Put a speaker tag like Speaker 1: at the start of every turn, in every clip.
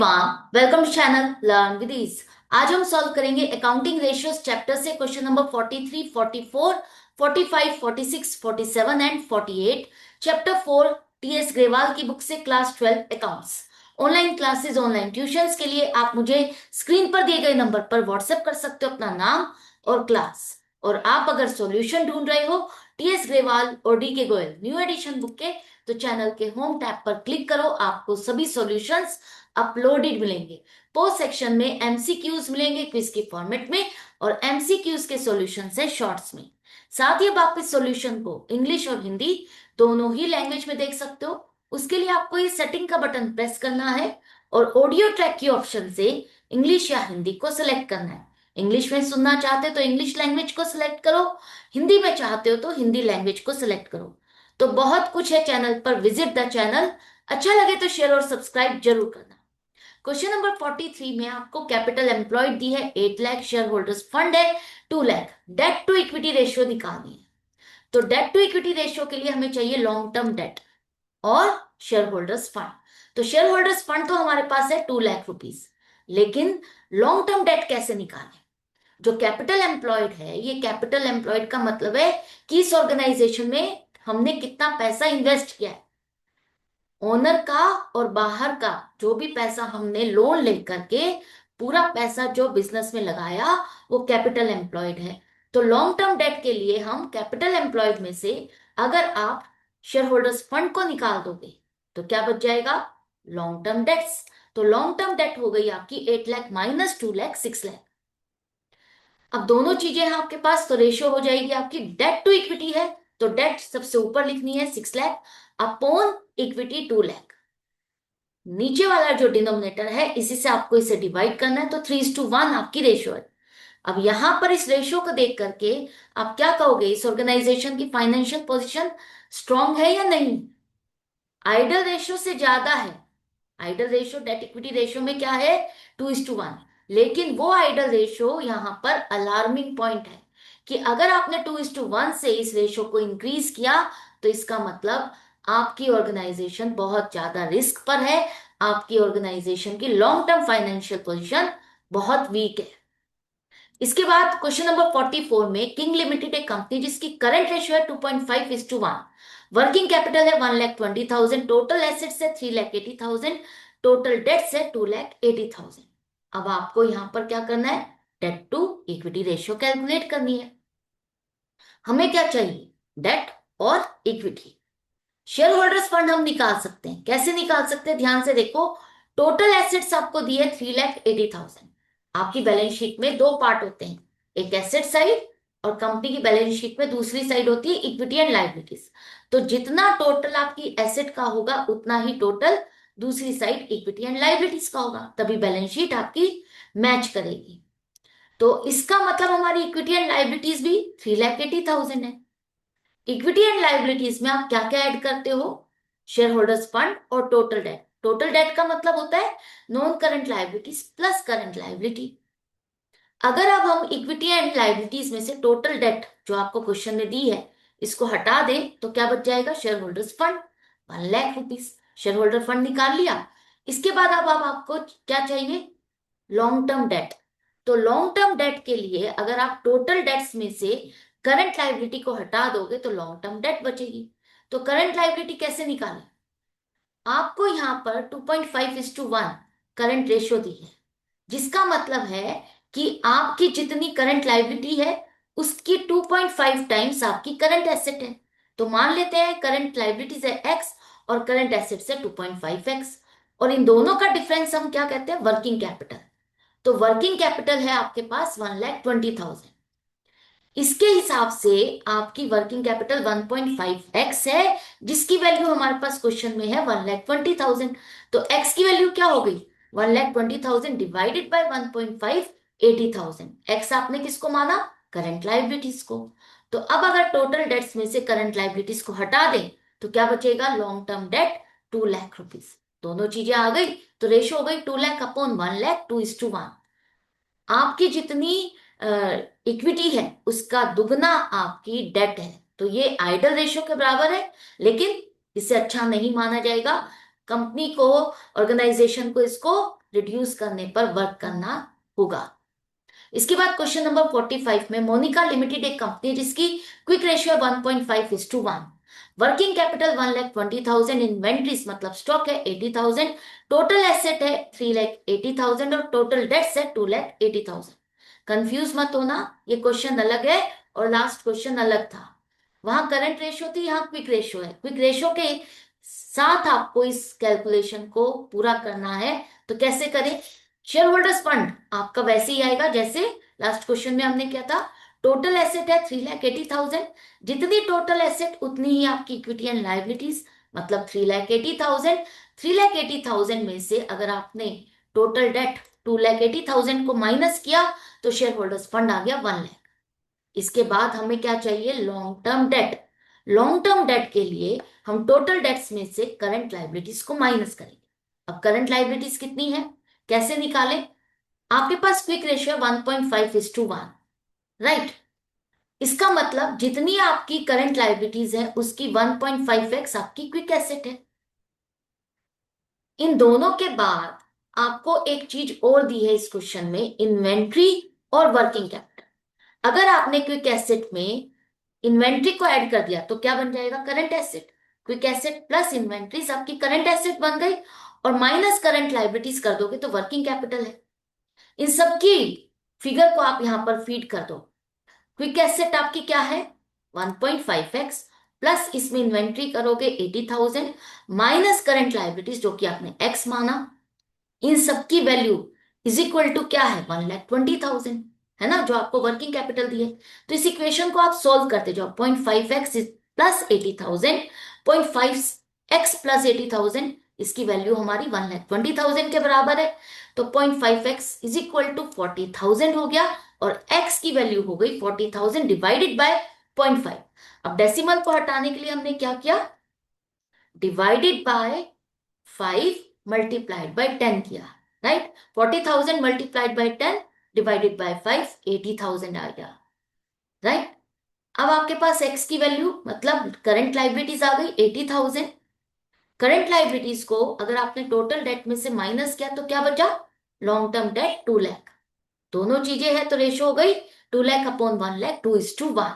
Speaker 1: Welcome to channel learn with ease. आज हम solve करेंगे अकाउंटिंग रेशियोज चैप्टर से question number 43, 44, 45, 46, 47 and 48। Chapter 4 TS Grewal की बुक से class 12 accounts. Online classes, online tuitions के लिए आप मुझे स्क्रीन पर दिए गए नंबर पर व्हाट्सएप कर सकते हो अपना नाम और क्लास। और आप अगर सॉल्यूशन ढूंढ रहे हो टीएस ग्रेवाल और डी के गोयल न्यू एडिशन बुक के, तो चैनल के होम टैब पर क्लिक करो। आपको सभी सॉल्यूशंस अपलोडेड मिलेंगे। पोस्ट सेक्शन में एमसीक्यूज मिलेंगे क्विज के फॉर्मेट में और एमसीक्यूज के सॉल्यूशन है शॉर्ट्स में। साथ ही अब आप इस सॉल्यूशन को इंग्लिश और हिंदी दोनों ही लैंग्वेज में देख सकते हो। उसके लिए आपको ये सेटिंग का बटन प्रेस करना है और ऑडियो ट्रैक की ऑप्शन से इंग्लिश या हिंदी को सिलेक्ट करना है। इंग्लिश में सुनना चाहते हो तो इंग्लिश लैंग्वेज को सिलेक्ट करो, हिंदी में चाहते हो तो हिंदी लैंग्वेज को सिलेक्ट करो। तो बहुत कुछ है चैनल पर, विजिट द चैनल। अच्छा लगे तो शेयर और सब्सक्राइब जरूर करना। क्वेश्चन नंबर 43 में आपको कैपिटल एम्प्लॉयड दी है 8 लाख, शेयर होल्डर्स फंड है 2 lakh, debt to equity ratio निकालनी है। तो डेट टू इक्विटी रेशियो के लिए हमें चाहिए लॉन्ग टर्म डेट और शेयर होल्डर्स फंड। तो शेयर होल्डर्स फंड तो हमारे पास है 2 लाख रुपीस, लेकिन लॉन्ग टर्म डेट कैसे निकालें? जो कैपिटल एम्प्लॉयड है, ये कैपिटल एम्प्लॉयड का मतलब है कि इस ऑर्गेनाइजेशन में हमने कितना पैसा इन्वेस्ट किया है। ओनर का और बाहर का जो भी पैसा हमने लोन लेकर के पूरा पैसा जो बिजनेस में लगाया, वो कैपिटल एम्प्लॉयड है। तो लॉन्ग टर्म डेट के लिए हम कैपिटल एम्प्लॉयड में से अगर आप शेयर होल्डर्स फंड को निकाल दोगे तो क्या बच जाएगा? Long term debts. तो लॉन्ग टर्म डेट हो गई आपकी 8 लाख माइनस 2 लाख 6 लाख। अब दोनों चीजें हैं आपके पास, तो रेशियो हो जाएगी आपकी डेट टू इक्विटी है तो डेट सबसे ऊपर लिखनी है 6 लाख अपॉन इक्विटी 2 लाख। नीचे वाला जो डिनोमिनेटर है इसी से आपको इसे डिवाइड करना है, तो 3:1 आपकी रेशियो है। अब यहां पर इस रेशियो को देख करके आप क्या कहोगे? इस ऑर्गेनाइजेशन की फाइनेंशियल पोजीशन स्ट्रांग है या नहीं? आइडल रेशियो से ज्यादा है। Ideal ratio debt equity ratio में क्या है? 2:1। लेकिन वो आइडल रेशियो यहां पर अलार्मिंग पॉइंट है कि अगर आपने 2:1 से इस रेशियो को इंक्रीज किया तो इसका मतलब आपकी ऑर्गेनाइजेशन बहुत ज्यादा रिस्क पर है। आपकी ऑर्गेनाइजेशन की लॉन्ग टर्म फाइनेंशियल पोजीशन बहुत वीक है। इसके बाद क्वेश्चन नंबर 44 में किंग लिमिटेड एक कंपनी जिसकी करंट रेशियो है 2.5:1, वर्किंग कैपिटल है 1,20,000, टोटल एसेट्स है 3,80,000, टोटल डेट्स है 2,80,000। अब आपको यहां पर क्या करना है? Debt to equity ratio calculate करनी है। हमें क्या चाहिए? डेट और इक्विटी। शेयर होल्डर्स फंड हम निकाल सकते हैं। कैसे निकाल सकते हैं? ध्यान से देखो। टोटल एसेट्स आपको दिए 3,80,000। आपकी बैलेंस शीट में दो पार्ट होते हैं, एक एसेट साइड और कंपनी की बैलेंस शीट में दूसरी साइड होती है इक्विटी एंड लाइबिलिटीज। तो जितना टोटल आपकी एसेट का होगा उतना ही टोटल दूसरी साइड इक्विटी एंड लाइबिलिटीज का होगा, तभी बैलेंस शीट आपकी मैच करेगी। तो इसका मतलब हमारी इक्विटी एंड लाइबिलिटीज भी 3,80,000 है। इक्विटी एंड लाइबिलिटीज में आप क्या क्या ऐड करते हो? शेयर होल्डर्स फंड और टोटल डेट। टोटल डेट का मतलब होता है non current liabilities plus current liability. अगर अब हम इक्विटी एंड लाइबिलिटीज में से टोटल डेट जो आपको क्वेश्चन में दी है इसको हटा दें तो क्या बच जाएगा? Share holders fund 1,00,000 rupees. Share holder fund निकाल लिया। इसके बाद अब आपको क्या चाहिए? Long term date. तो लॉन्ग टर्म डेट के लिए अगर आप टोटल डेट्स में से करंट लाइबिलिटी को हटा दोगे तो लॉन्ग टर्म डेट बचेगी। तो करंट लाइबिलिटी कैसे निकालें? आपको यहां पर 2.5:1 करंट रेशियो दी है, जिसका मतलब है कि आपकी जितनी करंट लाइबिलिटी है उसकी 2.5 टाइम्स आपकी करंट एसेट है। तो मान लेते हैं करंट लाइबिलिटीज है एक्स और करंट एसेट्स है 2.5x, और इन दोनों का डिफरेंस हम क्या कहते हैं? Working capital. तो वर्किंग कैपिटल है आपके पास 1,20,000। इसके हिसाब से आपकी वर्किंग कैपिटल 1.5x है, जिसकी वैल्यू हमारे पास क्वेश्चन में है 1,20,000। तो x की वैल्यू क्या हो गई? 1,20,000 डिवाइडेड बाय 1.5, 80,000। x आपने किसको माना? करंट लाइबिलिटीज को। तो अब अगर टोटल डेट्स में से करंट लाइबिलिटीज को हटा दें तो क्या बचेगा? Long term date 2,00,000 rupees. दोनों चीजें आ गई तो रेशो हो गई 2 लाख अपॉन 1 लाख, 2:1। आपकी जितनी इक्विटी है उसका दुगना आपकी डेट है। तो ये आइडल रेशियो के बराबर है, लेकिन इसे अच्छा नहीं माना जाएगा। कंपनी को, ऑर्गेनाइजेशन को इसको रिड्यूस करने पर वर्क करना होगा। इसके बाद क्वेश्चन नंबर 45 में मोनिका लिमिटेड एक कंपनी है जिसकी quick ratio 1.5:1, working capital 1,20,000, inventories मतलब स्टॉक है 80,000, टोटल एसेट है 3,80,000 और टोटल डेट्स है 2,80,000। कंफ्यूज मत होना, ये क्वेश्चन अलग है और लास्ट क्वेश्चन अलग था। वहां करंट रेशियो थी, यहाँ क्विक रेशियो है। क्विक रेशियो के साथ आपको इस कैलकुलेशन को पूरा करना है। तो कैसे करें? शेयर होल्डर्स फंड आपका वैसे ही आएगा जैसे लास्ट क्वेश्चन में हमने किया था। टोटल एसेट है 3,80,000, जितनी टोटल एसेट उतनी ही आपकी इक्विटी एंड लाइबिलिटीज, मतलब 3,80,000। 3,80,000 में से अगर आपने टोटल डेट 2,80,000 को माइनस किया तो शेयर होल्डर्स फंड आ गया 1,00,000। इसके बाद हमें क्या चाहिए? Long term date. Long term date के लिए हम टोटल डेट्स में से करंट लाइबिलिटीज को माइनस करेंगे। अब करंट लाइबिलिटीज कितनी है, कैसे निकालें? आपके पास क्विक रेशियो 1.5:1, राइट। इसका मतलब जितनी आपकी करंट लाइबिलिटीज है उसकी 1.5x आपकी क्विक एसेट है। इन दोनों के बाद आपको एक चीज और दी है इस क्वेश्चन में, इन्वेंट्री और वर्किंग कैपिटल। अगर आपने क्विक एसेट में इन्वेंट्री को ऐड कर दिया तो क्या बन जाएगा? Current asset. Quick asset plus inventories आपकी करंट एसेट बन गई, और माइनस करंट लाइबिलिटीज कर दोगे तो वर्किंग कैपिटल है। इन सबकी फिगर को आप यहां पर फीड कर दो। क्विक एसेट आपकी क्या है? 1.5x, प्लस इसमें इन्वेंट्री करोगे 80,000, माइनस करंट लाइबिलिटीज जो कि आपने x माना। इन सबकी वैल्यू इज इक्वल टू क्या है? 1,20,000, है ना, जो आपको वर्किंग कैपिटल दी है। तो इस इक्वेशन को आप सोल्व करते जाओ। 0.5x प्लस 80,000, 0.5x प्लस 80,000, इसकी वैल्यू हमारी 1,20,000 के बराबर है। तो 0.5x इज इक्वल टू 40,000 हो गया, और x की वैल्यू हो गई 40,000 डिवाइडेड बाय 0.5। अब डेसिमल को हटाने के लिए हमने क्या किया? डिवाइडेड बाय 5 मल्टीप्लाइड बाय 10 किया, right. 40,000 multiplied by 10 divided by 5, 80,000 आ गया, राइट। अब आपके पास x की वैल्यू मतलब करंट लाइबिलिटीज आ गई 80,000। करंट लाइबिलिटीज को अगर आपने टोटल डेट में से माइनस किया तो क्या बचा? Long term date 2,00,000। दोनों चीजें हैं तो रेशो हो गई 2,00,000 अपॉन 1,00,000, 2:1।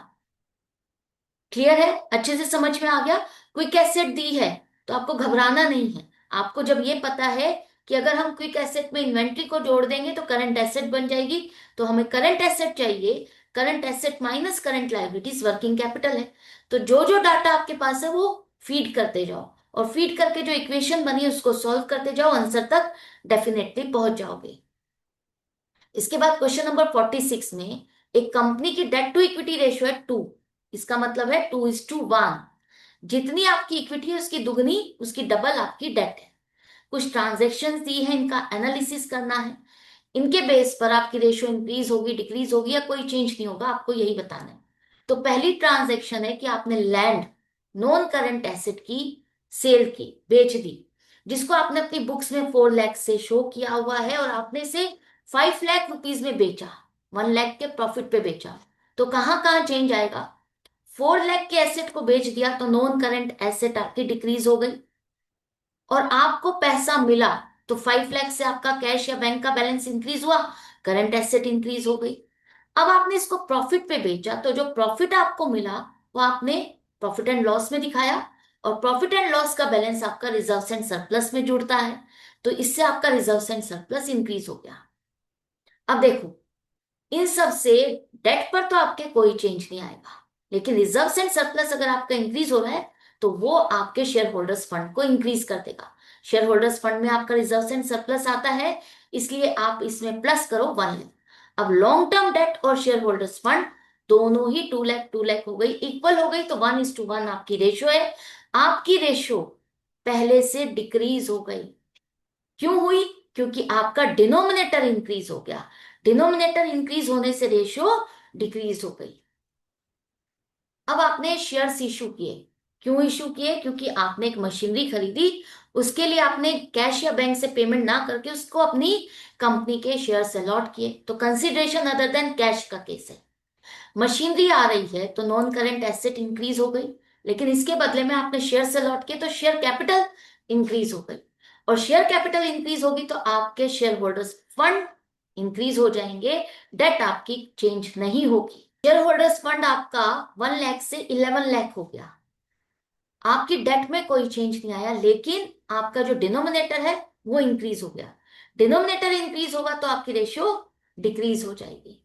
Speaker 1: क्लियर है? अच्छे से समझ में आ गया? क्विक एसेट दी है तो आपको घबराना नहीं है। आपको जब ये पता है कि अगर हम क्विक एसेट में इन्वेंट्री को जोड़ देंगे तो करंट एसेट बन जाएगी, तो हमें करंट एसेट चाहिए। Current asset minus current liabilities working capital है। तो जो जो डाटा आपके पास है वो फीड करते जाओ, और फीड करके जो इक्वेशन बनी है उसको सॉल्व करते जाओ, आंसर तक डेफिनेटली पहुंच जाओगे। इसके बाद क्वेश्चन नंबर 46 में एक कंपनी की डेट टू इक्विटी रेशियो है 2। इसका मतलब है 2:1। जितनी आपकी इक्विटी है उसकी दुगनी, उसकी डबल आपकी डेट है। कुछ ट्रांजेक्शन दी है, इनका एनालिसिस करना है। इनके बेस पर आपकी रेशियो इंक्रीज होगी, डिक्रीज होगी, या कोई चेंज नहीं होगा, आपको यही बताना है। तो पहली ट्रांजेक्शन है कि आपने लैंड, नॉन करंट एसेट की सेल की, बेच दी, जिसको आपने अपनी बुक्स में 4,00,000 से शो किया हुआ है, और आपने इसे 5,00,000 रुपीज में बेचा, 1,00,000 के प्रॉफिट पे बेचा। तो कहां कहां चेंज आएगा? 4,00,000 के एसेट को बेच दिया तो नॉन करंट एसेट आपकी डिक्रीज हो गई, और आपको पैसा मिला तो 5,00,000 से आपका कैश या बैंक का बैलेंस इंक्रीज हुआ, करंट एसेट इंक्रीज हो गई। अब आपने इसको प्रॉफिट पे बेचा तो जो प्रॉफिट आपको मिला वो आपने प्रॉफिट एंड लॉस में दिखाया, और प्रॉफिट एंड लॉस का बैलेंस आपका रिजर्व्स एंड सरप्लस में जुड़ता है, तो इससे आपका रिजर्व्स एंड सरप्लस इंक्रीज हो गया। अब देखो, इन सब से डेट पर तो आपके कोई चेंज नहीं आएगा, लेकिन रिजर्व्स एंड सरप्लस अगर आपका इंक्रीज हो रहा है तो वो आपके शेयर होल्डर्स फंड को इंक्रीज कर देगा। शेयर होल्डर्स फंड में आपका रिजर्व्स एंड सरप्लस आता है, इसलिए आप इसमें प्लस करो 1,00,000। अब लॉन्ग टर्म डेट और शेयर होल्डर्स फंड दोनों ही 2,00,000 2,00,000 हो गई, इक्वल हो गई, तो 1:1 आपकी रेशियो है। आपकी रेशियो पहले से डिक्रीज हो गई। क्यों हुई? क्योंकि आपका डिनोमिनेटर इंक्रीज हो गया। डिनोमिनेटर इंक्रीज होने से रेशियो डिक्रीज हो गई। अब आपने शेयर्स इशू किए। क्यों इशू किए? क्योंकि आपने एक मशीनरी खरीदी, उसके लिए आपने कैश या बैंक से पेमेंट ना करके उसको अपनी कंपनी के शेयर्स अलॉट किए, तो कंसिडरेशन अदर देन कैश का केस है। मशीनरी आ रही है तो नॉन करेंट एसेट इंक्रीज हो गई, लेकिन इसके बदले में आपने शेयर अलॉट किए तो शेयर कैपिटल इंक्रीज हो गई। और शेयर कैपिटल इंक्रीज होगी तो आपके शेयर होल्डर्स फंड इंक्रीज हो जाएंगे, डेट आपकी चेंज नहीं होगी। शेयर होल्डर्स फंड आपका 1 लाख से 11 लाख हो गया, आपकी डेट में कोई चेंज नहीं आया, लेकिन आपका जो डिनोमिनेटर है वो इंक्रीज हो गया। डिनोमिनेटर इंक्रीज होगा तो आपकी रेशियो डिक्रीज हो जाएगी।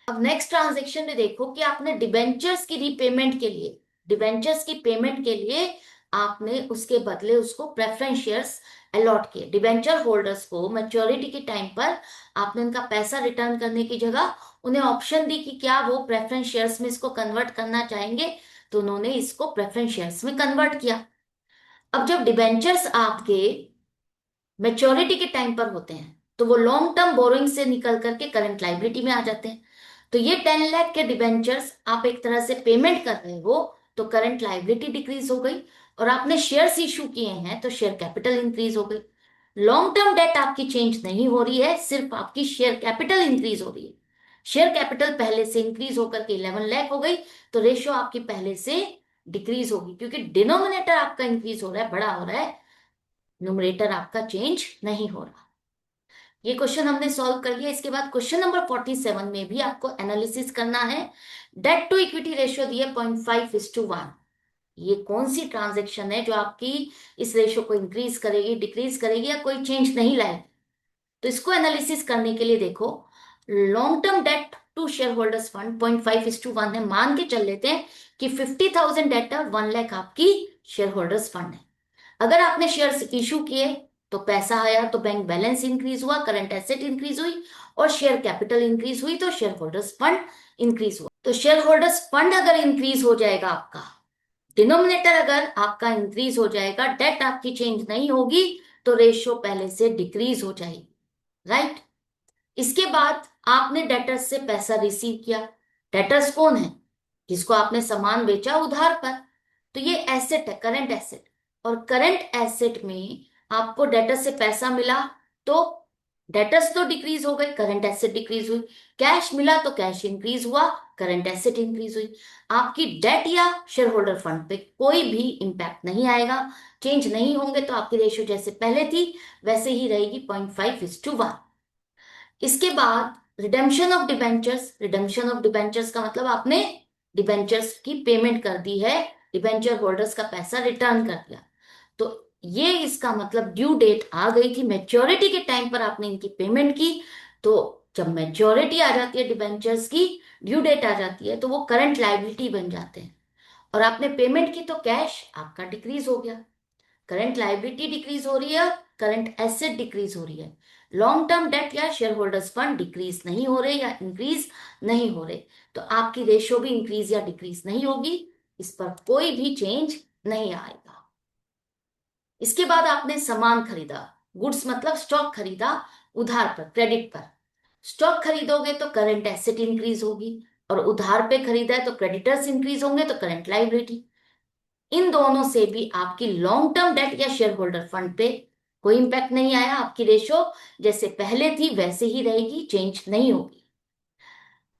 Speaker 1: अब नेक्स्ट ट्रांजेक्शन में देखो कि आपने डिबेंचर्स की रीपेमेंट के लिए, डिबेंचर्स की पेमेंट के लिए आपने उसके बदले उसको प्रेफरेंस शेयर्स अलॉट किए। डिबेंचर होल्डर्स को मैच्योरिटी के टाइम पर आपने उनका पैसा रिटर्न करने की जगह उन्हें ऑप्शन दी कि क्या वो प्रेफरेंस शेयर्स में इसको कन्वर्ट करना चाहेंगे, तो उन्होंने इसको प्रेफरेंस शेयर्स में कन्वर्ट किया। अब जब डिबेंचर्स आपके मेच्योरिटी के टाइम पर होते हैं तो वो लॉन्ग टर्म बोरोइंग से निकल करके करंट लाइबिलिटी में आ जाते हैं। तो ये 10 लाख के डिबेंचर्स आप एक तरह से पेमेंट कर रहे हो, तो करंट लाइबिलिटी डिक्रीज हो गई। और आपने शेयर्स इशू किए हैं तो शेयर कैपिटल इंक्रीज हो गई। लॉन्ग टर्म डेट आपकी चेंज नहीं हो रही है, सिर्फ आपकी शेयर कैपिटल इंक्रीज हो रही है। शेयर कैपिटल पहले से इंक्रीज होकर के 11 लाख हो गई, तो रेशियो आपकी पहले से डिक्रीज होगी, क्योंकि डिनोमिनेटर आपका इंक्रीज हो रहा है, बड़ा हो रहा है, न्यूमरेटर आपका चेंज नहीं हो रहा। ये क्वेश्चन हमने सॉल्व कर लिया। इसके बाद क्वेश्चन नंबर 47 में भी आपको एनालिसिस करना है। डेट टू इक्विटी रेशियो दी है 0.5:1। ये कौन सी ट्रांजेक्शन है जो आपकी इस रेशियो को इंक्रीज करेगी, डिक्रीज करेगी, या कोई चेंज नहीं लाएगी? तो इसको एनालिसिस करने के लिए देखो, long term debt to share holders fund 0.5:1 है। मान के चल लेते हैं कि 50,000 डेट है और 1 लाख आपकी शेयर होल्डर्स फंड है। अगर आपने शेयर्स इशू किए तो पैसा आया, तो बैंक बैलेंस इंक्रीज हुआ, करंट एसेट इंक्रीज हुई, और शेयर कैपिटल इंक्रीज हुई तो शेयर होल्डर्स फंड इंक्रीज हुआ। तो शेयर होल्डर्स फंड अगर इंक्रीज हो जाएगा आपका, डिनोमिनेटर अगर आपका इंक्रीज हो जाएगा, डेट आपकी चेंज नहीं होगी, तो रेशियो पहले से डिक्रीज हो जाएगी, राइट। इसके बाद आपने डेटर्स से पैसा रिसीव किया। डेटर्स कौन है? जिसको आपने सामान बेचा उधार पर। तो ये एसेट है, करंट एसेट। और करंट एसेट में आपको डेटर्स से पैसा मिला तो डेटर्स तो डिक्रीज हो गए, करंट एसेट डिक्रीज हुई। कैश मिला तो कैश इंक्रीज हुआ, करंट एसेट इंक्रीज हुई। आपकी डेट या शेयर होल्डर फंड पे कोई भी इंपैक्ट नहीं आएगा, चेंज नहीं होंगे, तो आपकी रेशियो जैसे पहले थी वैसे ही रहेगी, 0.5:1। इसके बाद redemption of debentures. Redemption of debentures का मतलब आपने डिबेंचर्स की पेमेंट कर दी है, डिबेंचर होल्डर्स का पैसा रिटर्न कर दिया। तो ये इसका मतलब ड्यू डेट आ गई थी, मैच्योरिटी के टाइम पर आपने इनकी पेमेंट की। तो जब मैच्योरिटी आ जाती है डिबेंचर्स की, ड्यू डेट आ जाती है, तो वो करंट लायबिलिटी बन जाते हैं। और आपने पेमेंट की तो कैश आपका डिक्रीज हो गया, करंट लायबिलिटी डिक्रीज हो रही है, करंट एसेट डिक्रीज हो रही है। लॉन्ग टर्म डेट या शेयर होल्डर्स फंड डिक्रीज नहीं हो रहे या इंक्रीज नहीं हो रहे, तो आपकी रेशियो भी इंक्रीज या डिक्रीज नहीं होगी, इस पर कोई भी चेंज नहीं आएगा। इसके बाद आपने सामान खरीदा, गुड्स मतलब स्टॉक खरीदा उधार पर, क्रेडिट पर। स्टॉक खरीदोगे तो करंट एसेट इंक्रीज होगी, और उधार पे खरीदा है तो क्रेडिटर्स इंक्रीज होंगे तो करंट लायबिलिटी। इन दोनों से भी आपकी लॉन्ग टर्म डेट या शेयर होल्डर फंड पे कोई इंपैक्ट नहीं आया, आपकी रेशो जैसे पहले थी वैसे ही रहेगी, चेंज नहीं होगी।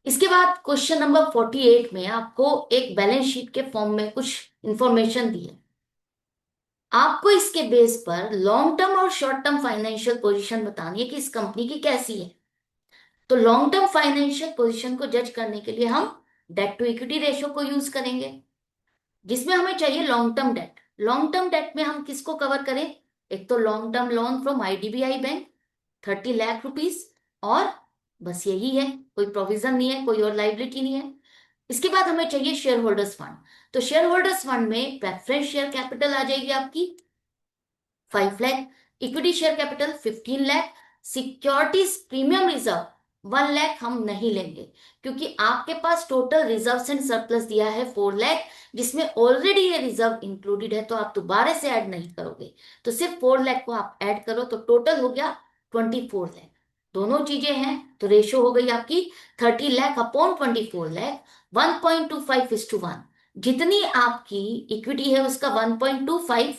Speaker 1: इसके बाद क्वेश्चन नंबर 48 में आपको एक बैलेंस शीट के फॉर्म में कुछ इंफॉर्मेशन दी है। आपको इसके बेस पर लॉन्ग टर्म और शॉर्ट टर्म फाइनेंशियल पोजीशन बतानी है कि इस कंपनी की कैसी है। तो लॉन्ग टर्म फाइनेंशियल पोजीशन को जज करने के लिए हम डेट टू इक्विटी रेशियो को यूज करेंगे, जिसमें हमें चाहिए long term date. Long term date में हम किसको कवर करें? एक तो long term loan from IDBI bank 30 lakh rupees, और बस यही है, कोई प्रोविजन नहीं है, कोई और लाइबिलिटी नहीं है। इसके बाद हमें चाहिए शेयर होल्डर्स फंड। तो शेयर होल्डर्स फंड में प्रेफरेंस शेयर कैपिटल आ जाएगी आपकी 5 lakh, equity share capital 15 lakh, securities premium reserve 1 lakh हम नहीं लेंगे, क्योंकि आपके पास टोटल रिजर्व एंड सरप्लस दिया है 4 लाख, जिसमें ऑलरेडी ये रिजर्व इंक्लूडेड है, तो आप दोबारा से ऐड नहीं करोगे। तो सिर्फ 4 लाख को आप ऐड करो तो टोटल हो गया 24 लाख। दोनों चीजें हैं तो रेशो हो गई आपकी 30 लाख अपॉन 24 लाख, 1.25:1। जितनी आपकी इक्विटी है उसका 1.25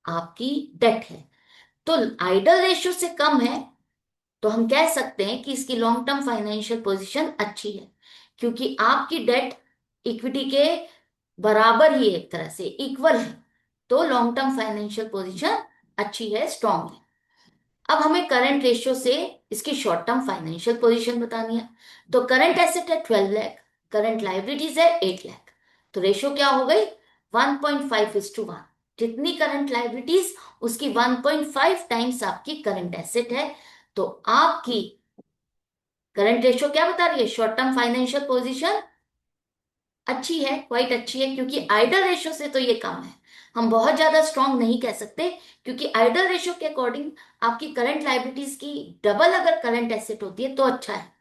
Speaker 1: आपकी डेट है, तो आइडल रेशियो से कम है, तो हम कह सकते हैं कि इसकी लॉन्ग टर्म फाइनेंशियल पोजीशन अच्छी है, क्योंकि आपकी डेट इक्विटी के बराबर ही एक तरह से इक्वल है, तो लॉन्ग टर्म फाइनेंशियल पोजीशन अच्छी है, स्ट्रांग है। अब हमें करंट रेशियो से इसकी शॉर्ट टर्म फाइनेंशियल पोजीशन बतानी है। तो करंट एसेट है 12 लाख, करंट लाइबिलिटीज है 8 लाख। तो रेशियो क्या हो गई? 1.5:1। जितनी करंट लाइबिलिटीज, उसकी 1.5 टाइम्स आपकी करंट एसेट है। तो आपकी करंट रेशियो क्या बता रही है? शॉर्ट टर्म फाइनेंशियल पोजीशन अच्छी है, क्वाइट अच्छी है, क्योंकि आइडल रेशियो से तो ये कम है। हम बहुत ज्यादा स्ट्रांग नहीं कह सकते, क्योंकि आइडल रेशियो के अकॉर्डिंग आपकी करंट लाइबिलिटीज की डबल अगर करंट एसेट होती है तो अच्छा है।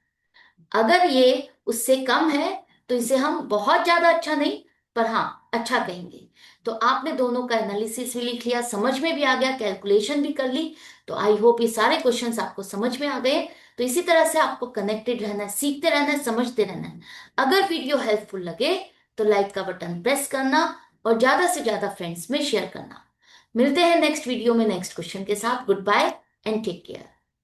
Speaker 1: अगर ये उससे कम है तो इसे हम बहुत ज्यादा अच्छा नहीं, पर हाँ अच्छा कहेंगे। तो आपने दोनों का एनालिसिस भी लिख लिया, समझ में भी आ गया, कैलकुलेशन भी कर ली। तो आई होप ये सारे क्वेश्चंस आपको समझ में आ गए। तो इसी तरह से आपको कनेक्टेड रहना है, सीखते रहना है, समझते रहना है। अगर वीडियो हेल्पफुल लगे तो लाइक का बटन प्रेस करना और ज्यादा से ज्यादा फ्रेंड्स में शेयर करना। मिलते हैं नेक्स्ट वीडियो में नेक्स्ट क्वेश्चन के साथ। Goodbye and take care.